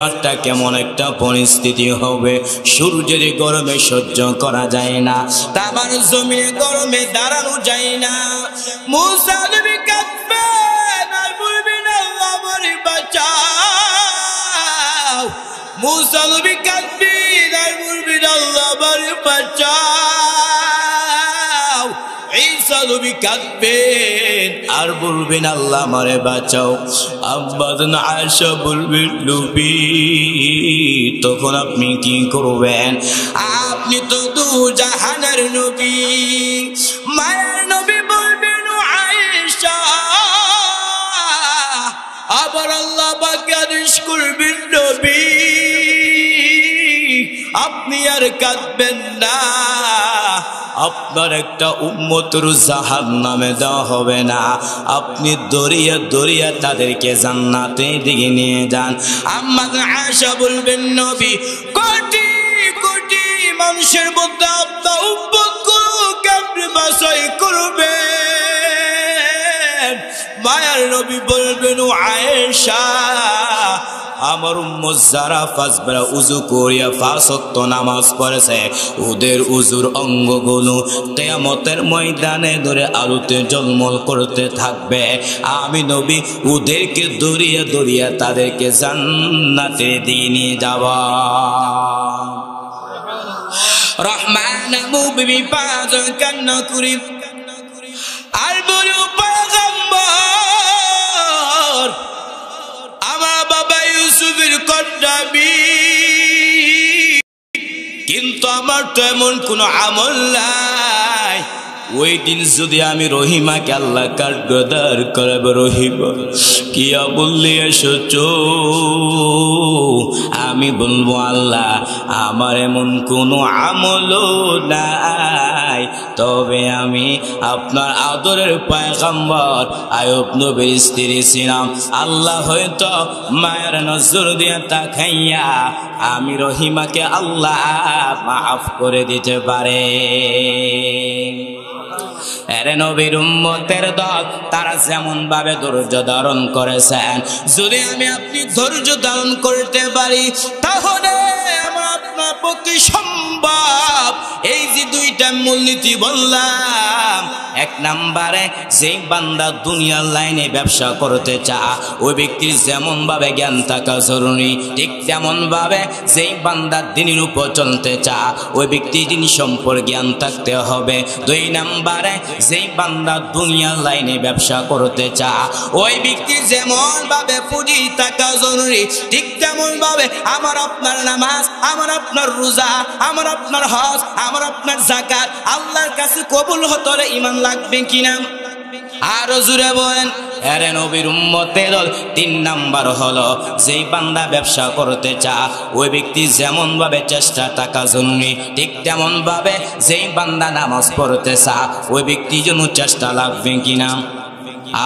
একটা কেমন একটা পরিস্থিতি হবে, সূর্যের গরমে সহ্য করা যায় না, তামার জমিনে গরমে দাঁড়ানো যায় না। মুসা নবী কাঁদবেন আর বলবেন আল্লাহ আমারে বাঁচাও। মুসা নবী কাঁদবেন আর বলবেন আল্লাহ আমারে বাঁচাও। ঈসা নবী কাঁদবেন আর বলবেন আল্লাহ আমারে বাঁচাও। আব্বা জান আয়েশা বলবেন নবী তখন আপনি কি করবেন? আপনি তো দুজাহানের নবী। মায়ের নবী বলবেন আয়েশা আবার আল্লাহ পাক আদেশ করবেন নবী আপনি আর কাঁদবেন না, আপনার একটা উম্মতের জাহান্নামে দেওয়া হবে না, আপনি দরিয়া দরিয়া তাদেরকে জান্নাতে দিকে নিয়ে যান। আম্মা আয়েশা বলবেন নবী কোটি কোটি মানুষের মধ্যে আপনার উম্মতগুলো কেমনে বাছাই করবেন? মায়ার নবী বলবেন আয়েশা আমার উম্মত যারা পাঁচ বেলা উযু করিয়া পাঁচ ওয়াক্ত নামাজ পড়েছে ওদের উযুর অঙ্গগুলো কিয়ামতের ময়দানে ধরে আলোতে ঝলমল করতে থাকবে। আমি নবী ওদেরকে দরিয়া দরিয়া তাদেরকে জান্নাতে দিয়ে নিয়ে যাব। রহমান মুবিবি পাঁচ কান্না করি আর বলু পয়গম্বর আমার বাবা ইউসুফের কন্যাবি, কিন্তু আমার তো এমন কোন আমল নাই। ওই দিন যদি আমি রহিমাকে আল্লাহ কাঠগড়ার করব, রহিমা কিয়া বললি এসেছো, আমি বলবো আল্লাহ আমার এমন কোনো আমল নাই, তবে আমি আপনার আদরের পয়গম্বর আইয়ুব নবীর স্ত্রী ছিলাম। আল্লাহ হয়তো মায়ের নজর দিয়ে তাকাইয়া আমি রহিমাকে আল্লাহ মাফ করে দিতে পারে। এরে নবীর উম্মতের দল তারা যেমন ভাবে ধৈর্য ধারণ করেছেন, যদি আমি আপনি ধৈর্য ধারণ করতে পারি তাহলে আমার আপনার পক্ষে সম্ভব। এই যে দুইটা মূলনীতি বললাম, এক নম্বরে যেই বান্দা দুনিয়ার লাইনে ব্যবসা করতে চায় ওই ব্যক্তির যেমন ভাবে জ্ঞান থাকা জরুরি, ঠিক তেমন ভাবে যেই বান্দা দিনের উপর চলতে চায় ওই ব্যক্তি দিন সম্পর্কে জ্ঞান থাকতে হবে। দুই নম্বরে যেই বান্দা দুনিয়ার লাইনে ব্যবসা করতে চায় ওই ব্যক্তির যেমন ভাবে পুঁজি থাকা জরুরি, ঠিক তেমন ভাবে আমার আপনার নামাজ, আমার আপনার রোজা, আমার আপনার হজ, আমার আপনার যাকাত আল্লাহর কাছে কবুল হতে ঈমান লাগবে কিনা? আরো জোরে বলেন। এরে নবীর উম্মতের দল তিন নাম্বার হলো যেই বান্দা ব্যবসা করতে চায় ওই ব্যক্তি যেমন ভাবে চেষ্টা থাকা জরুরি, ঠিক তেমন ভাবে যেই বান্দা নামাজ পড়তে চায় ওই ব্যক্তির জন্য চেষ্টা লাগবে কিনা?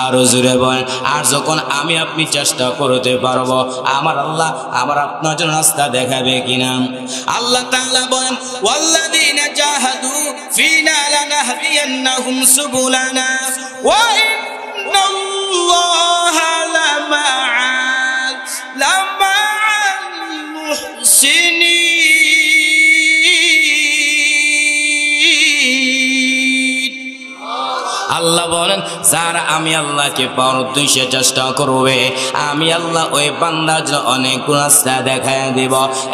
আরো জোরে বলেন। আর যখন আমি আপনি চেষ্টা করতে পারবো আমার আল্লাহ আমার আপনার জন্য রাস্তা দেখাবে কিনা? আল্লাহ তাআলা বলেন ওয়াল্লাযীনা জাহাদু ফীনা লানাহদিয়ান্নাহুম সুবুলানা ওয়া ইন্নাল্লাহা লামা'আল মুহসিনিন। আল্লাহ বলেন যারা আমি আল্লাহকে পাওয়ার উদ্দেশ্যে চেষ্টা করবে আমি আল্লাহ ওই বান্দার জন্য অনেক রাস্তা দেখায় দিব।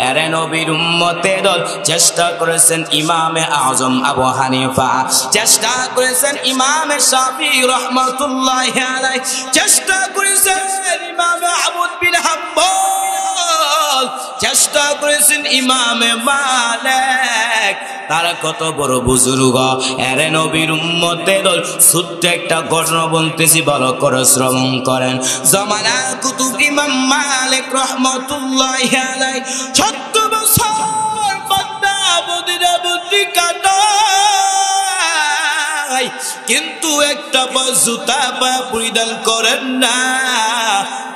এরে নবীর উম্মতের দল চেষ্টা করেছেন ইমামে আজম আবু হানিফা, চেষ্টা করেছেন ইমামে শাফিঈ রাহমাতুল্লাহি আলাইহি, চেষ্টা করেছেন ইমামে আহমদ বিন হাম্বল, চেষ্টা করেছেন ইমামে মালিক। তারা কত বড় বুজুর্গ। এরে নবীর উম্মতের দল ছোট্ট একটা ঘটনা বলতেছি, ভালো করে শ্রবণ করেন। জামানার কুতুব ইমাম মালিক রাহমাতুল্লাহি আলাইহি ৭০ বছর মদিনা মদিনা কাটায় কিন্তু একটা জুতা পায়ে পরিধান করেন না।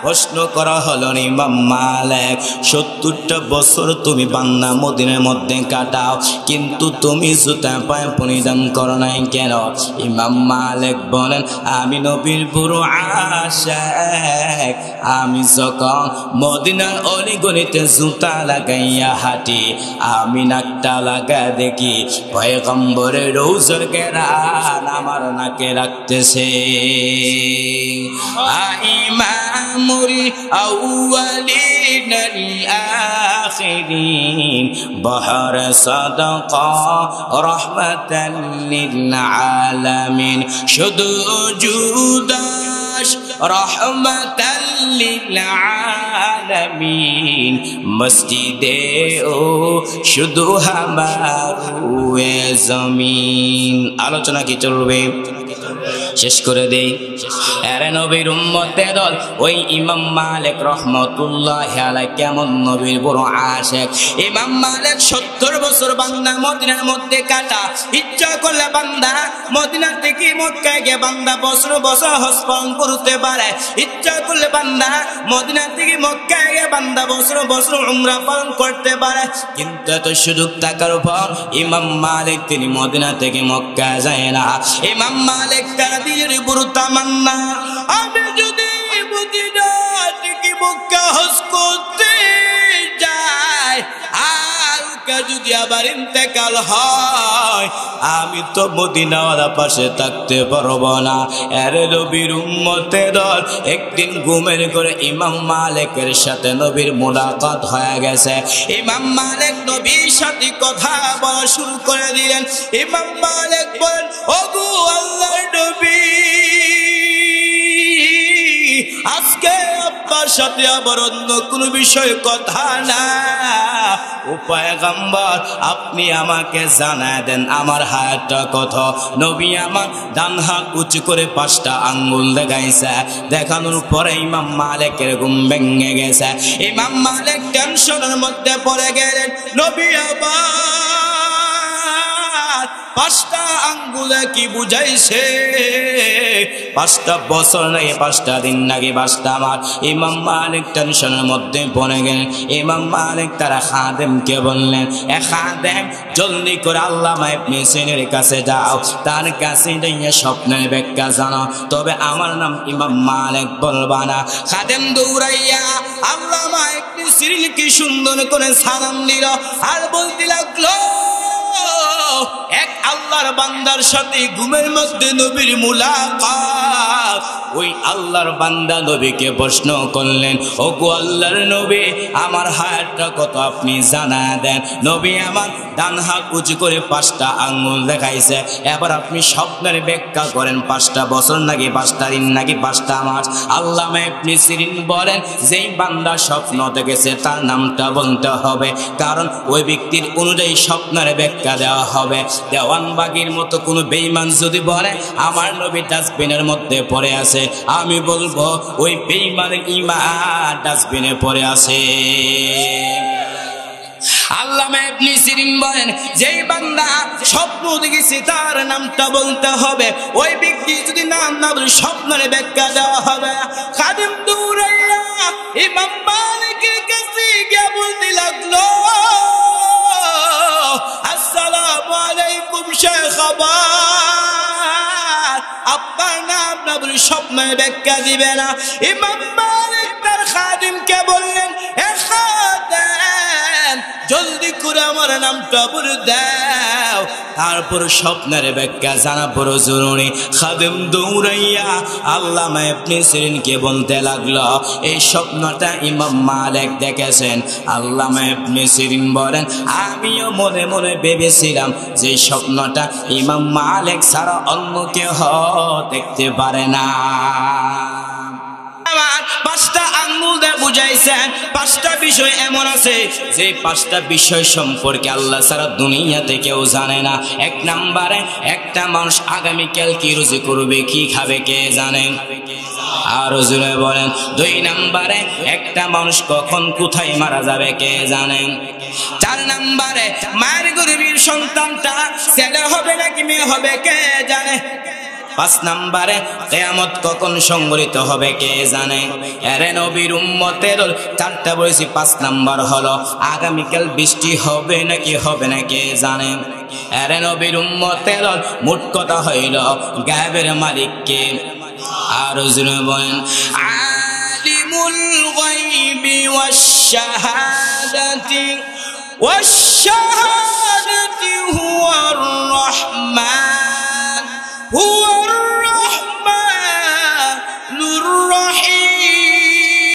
প্রশ্ন করা হলো ইমাম মালিক, 70টা বছর তুমি বান্না মদিনার মধ্যে কাটাও, কিন্তু তুমি জুতা পায়ে পরিধান করো নাই কেন? ইমাম মালিক বলেন, আমি নবীর বড় আশিক, আমি যখন মদিনার অলিগলিতে জুতা লাগাইয়া হাঁটি, আমি নাকটা লাগা দেখি পয়গম্বরের রওজার ঘেরান আমার নাকে লাগতেছে। ইমামুল আউয়ালিন আল আখিরিন বহর সাদাকা রাহমাতাল লিল আলামিন, শুধু জুদাস রহমাতাল লিল আলামিন, মসজিদে ও শুধু হামারুয়ে জমিন। আলোচনা কি চলবে? শেষ করে দেই। আরে নবীর উম্মতের দল ওই ইমাম মালিক রহমতুল্লাহি আলাইহি কেমন নবীর বড় আশিক। ইমাম মালিক 70 বছর বান্দা মদিনার মধ্যে কাটা। ইচ্ছা করলে বান্দা মদিনা থেকে মক্কায় গিয়ে বান্দা বছর বছর হজ পালন করতে পারে। ইচ্ছা করলে বান্দা মদিনা থেকে মক্কায় গিয়ে বান্দা বছর বছর উমরা পালন করতে পারে। কিন্তু এত সুযোগ থাকার পর ইমাম মালিক তিনি মদিনা থেকে মক্কা যায় না। ইমাম মালিক তার দিলের বড় তামান্না, আমি যদি মদিনা থেকে মক্কা হজ করতে যাই, আর যদি আবার ইন্তেকাল হয়, আমি তো মদিনাওয়ালা পাশে থাকতে পারবো না। এর নবীর উম্মতের দল একদিন ঘুমের করে ইমাম মালিকের সাথে নবীর মুলাকাত হয়ে গেছে। ইমাম মালিক নবীর সাথে কথা বলা শুরু করে দিলেন। ইমাম মালিক বলেন, ওগো আল্লাহর নবী, আজকে আপনার সাথে আবার অন্য কোনো বিষয়ে কথা না। ও পয়গম্বর, আপনি আমাকে জানায় দেন আমার হাতটা কত? নবী আমার ডান হাত উঁচু করে 5টা আঙ্গুল দেখাইছে। দেখানোর পরে ইমাম মালিকের ঘুম ভেঙে গেছে। ইমাম মালিক টেনশনের মধ্যে পড়ে গেলেন। নবী আবার 5টা আঙ্গুলে কি বুঝাইছে? 5টা বছর নাকি 5টা দিন নাকি 5টা মাস? ইমাম মালিক টেনশনের মধ্যে পড়ে গেলেন। ইমাম মালিক তারা খাদেমকে বললেন, এ খাদেম, জলদি করে আল্লামা ইবনে সিরিনের কাছে যাও, তার কাছে গিয়ে স্বপ্নের ব্যাখ্যা জানো, তবে আমার নাম ইমাম মালিক বলবা না। খাদেম দৌড়াইয়া আল্লামা ইবনে সিরিন কি সুন্দর করে সালাম দিল আর বলতে লাগলো, এক আল্লাহর বান্দার সাথে ঘুমের মধ্যে নবীর মুলাকাত। ওই আল্লাহর বান্দা নবীকে প্রশ্ন করলেন, ওগো আল্লাহর নবী, আমার হাতটা কত আপনি জানা দেন। নবী আমার ডান হাত উঁচু করে 5টা আঙ্গুল দেখাইছে। এবার আপনি স্বপ্নের ব্যাখ্যা করেন, 5টা বছর নাকি 5টা দিন নাকি 5টা মাস? আল্লামা ইবনে সিরিন বলেন, যেই বান্দা স্বপ্ন দেখেছে তার নামটা বলতে হবে, কারণ ওই ব্যক্তির অনুযায়ী স্বপ্নের ব্যাখ্যা দেওয়া হবে। দেওয়ানবাগির মতো কোনো বেঈমান যদি বলে আমার নবী ডাস্টবিনের মধ্যে পড়ে আছে, আমি বলবো ওই বেঈমানের ঈমান ডাস্টবিনে পড়ে আছে। আল্লামা ইবনে সিরিন বলেন, যেই বান্দা স্বপ্ন দেখেছে তার নামটা বলতে হবে, ওই ব্যক্তি যদি নাম না বলে স্বপ্নের ব্যাখ্যা দেওয়া হবে। খাদেম দৌড়াইয়া ইমাম মালিকের কাছে গিয়ে বলতে লাগলো, আসসালামু আলাইকুম শেখ, আপনার নাম না বলে স্বপ্নের ব্যাখ্যা দিবে না। ইমাম মালিক তার খাদিমকে বললেন, এ খাদেম, জলদি করে আমার নামটা বলে দাও, তারপর স্বপ্নের ব্যাখ্যা জানা বড় জরুরি। খাদেম দৌড়াইয়া আল্লামা ইবনে সিরিনকে বলতে লাগলো, এই স্বপ্নটা ইমাম মালিক দেখেছেন। আল্লামা ইবনে সিরিন বলেন, আমিও মনে মনে ভেবেছিলাম যে স্বপ্নটা ইমাম মালিক ছাড়া অন্য কেউ দেখতে পারে না। 5টা আঙ্গুল দিয়ে বুঝাইছেন, 5টা বিষয় এমন আছে যে 5টা বিষয় সম্পর্কে আল্লাহ ছাড়া দুনিয়াতে কেউ জানে না। 1 নম্বরে, একটা মানুষ আগামীকাল কি রুজি করবে, কি খাবে, কে জানেন? আর জোরে বলেন। 2 নম্বরে, একটা মানুষ কখন কোথায় মারা যাবে, কে জানেন? 4 নম্বরে, মায়ের গর্ভের সন্তানটা ছেলে হবে নাকি মেয়ে হবে, কে জানে? 5 নম্বরে কিয়ামত কখন সংঘটিত হবে কে জানে? আরে নবীর উম্মতের দল 4টা বলেছি, 5 নাম্বার হলো আগামীকাল বৃষ্টি হবে নাকি হবে না কে জানে? আরে নবীর উম্মতের দল মোট কথা হইল গায়েবের মালিক কে? আর জুড়ে বলেন আলিমুল গায়বি ওয়াশ শাহাদাতি ওয়াশ